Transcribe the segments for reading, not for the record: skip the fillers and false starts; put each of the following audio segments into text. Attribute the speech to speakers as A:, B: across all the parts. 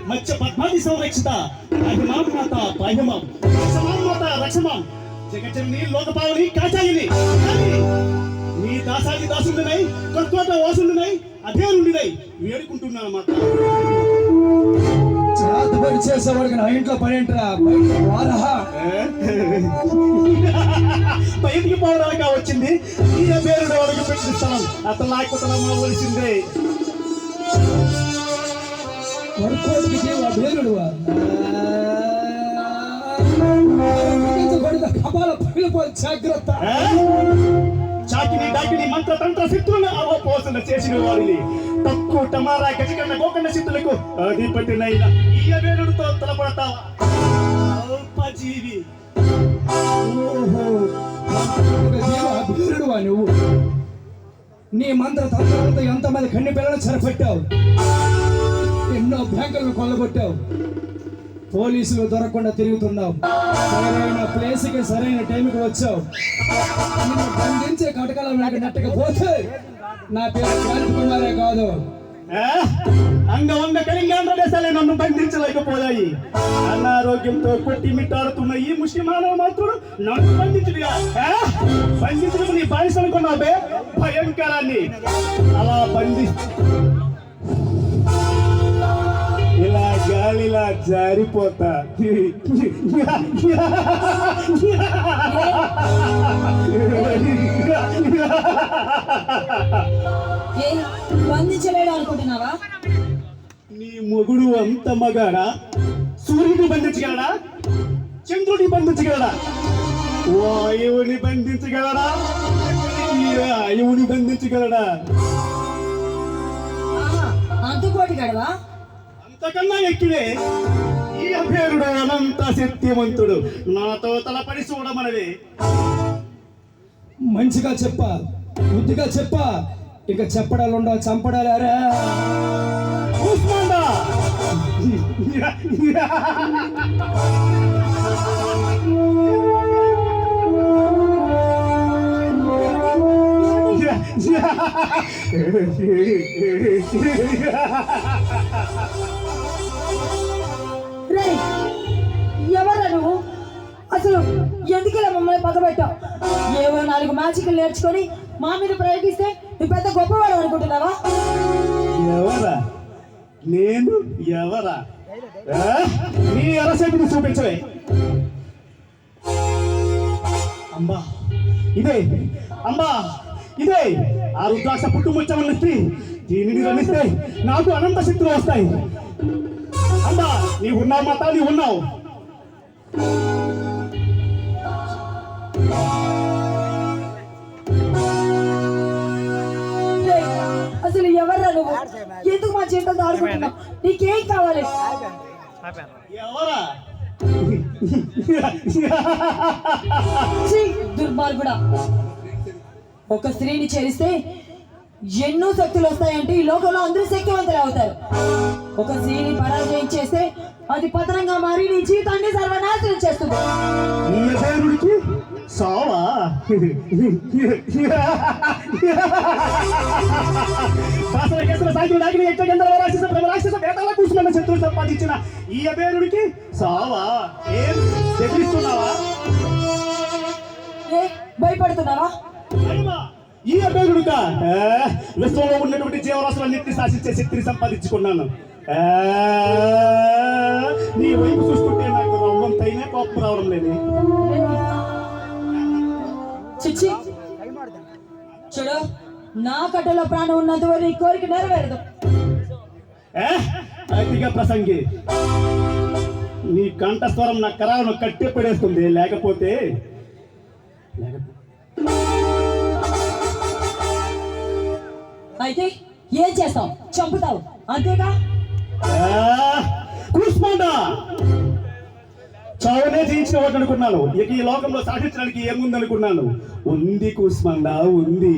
A: మత్స్య పద్మాది సంరక్షిత అభిమాం మాత పాహ్యమాం రక్షమాం మాత రక్షమాం జగజ్జనని లోకపావని కాచాయిని నీ దాసాది దాసుండినై కర్కోట వాసుండినై అధేరుండినై వేడుకుంటున్నాను మాత.
B: చేతబడి చేసేవాడికి నా ఇంట్లో పని ఏంట్రా?
A: బయటికి పోవడానికి వచ్చింది ఈ పేరుడు వాడికి పెట్టిన స్థలం అతను లేకపోతే వలసిందే.
B: జాగ్రత్త.
A: చాకిని డాకిని మంత్ర తంత్ర శక్తులను అవపోసన చేసిన వారిని తక్కువ టమారా గజకన్న గోకన్న శక్తులకు అధిపతినైన ఈ వేరుడితో తలపడతావా అల్పజీవి?
B: నువ్వు నీ మంత్ర తంత్రాలతో ఎంతమంది కన్ని పిల్లలు చెరపట్టావు, ఎన్నో బ్యాంకులను కొల్లగొట్టావు, పోలీసులు దొరకకుండా తిరుగుతున్నావు, సరైన ప్లేస్కి సరైన టైంకి వచ్చావు. నిన్ను బంధించే కటకలం నట్టకపోతే నా పేరు క్రాంతి కుమారే కాదు.
A: అంగవంగ కలింగాంధ్ర దేశాలే నన్ను బంధించలేకపోయాయి. అనారోగ్యంతో కొట్టి మిట్టాడుతున్న ఈ ముష్టి మానవ మాత్రుడు నన్ను బంధించడం నీ బానిస అనుకున్నావే భయంకరాన్ని. అలా ఇలా గాలిలా జారిపోతా.
C: బంధించలేడు అనుకుంటున్నావా?
A: నీ మొగుడు అంత మగాడా? సూర్యుని బంధించగలడా? చంద్రుడిని బంధించగలడా? వాయువుని బంధించగలడా? వాయువుని బంధించగలడా?
C: అంతుకోటి గడవా?
A: అంతకన్నా ఎక్కువే ఈ అభేరుడు అనంత శక్తివంతుడు. నాతో తలపడి చూడమనవే.
B: మంచిగా చెప్పా, బుద్ధిగా చెప్పా, ఇక చెప్పడాలుండవు, చంపడాలారా.
C: ఎవరా నువ్వు? అసలు ఎందుకలా మమ్మల్ని పగబెట్టావు? ఏవో 4 మ్యాజిక్లు నేర్చుకొని మా మీద ప్రయోగిస్తే నువ్వు పెద్ద గొప్పవాడు అనుకుంటున్నావా?
A: ఎవరా నేను? ఎవరా? నీ అరసేపుని చూపించవే. అంబా ఇదే, అంబా ఇదే ఆ రుద్రాక్ష పుట్టుముచ్చమన్న స్త్రీ. దీనిని రమిస్తే నాకు అనంత శక్తులు వస్తాయి. అంబా నీవు ఉన్నావు మాత, నీవు ఉన్నావు.
C: అసలు ఎవర్రా నువ్వు? ఎందుకు మా చేతులతో ఆడుకుంటున్నావు? నీకేం కావాలి?
A: ఎవరా?
C: దుర్మార్గుడా, ఒక స్త్రీని చేరిస్తే ఎన్నో శక్తులు వస్తాయంటే ఈ లోకంలో అందరూ శక్తివంతులు అవుతారు. ఒక స్త్రీని పరాజయం చేస్తే అది పతనంగా మారి నీ జీవితాన్ని సర్వనాశనం చేస్తుంది.
A: సావా శత్రువు సంపాదించిన ఈ అభేరుడికి సావా? ఏం తెగిస్తున్నావా?
C: భయపడుతున్నావా?
A: ఈ అభేరుడుగా విశ్వంలో ఉన్నటువంటి జీవరాశులన్నింటినీ శాసించే శక్తిని సంపాదించుకున్నాను. నీ వైపు చూస్తుంటే నాకు రవ్వంతైనా కోపం రావడం లేదు.
C: చిచ్చి చూడు, నా కట్టలో ప్రాణం ఉన్నంత వరకు ఈ కోరిక నెరవేరదు.
A: అతిగా ప్రసంగి, నీ కంఠస్వరం నా కరాలను కట్టే పడేస్తుంది. లేకపోతే
C: అయితే ఏం చేస్తావు? చంపుతావు అంతేగా?
A: కూసుమంట చావునే జయించిన వాడు అనుకున్నాను. ఇక ఈ లోకంలో సాధించడానికి ఏముందనుకున్నాను? ఉంది కూసుమండ, ఉంది.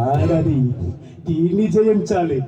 A: ఆడది దీన్ని జయించాలి.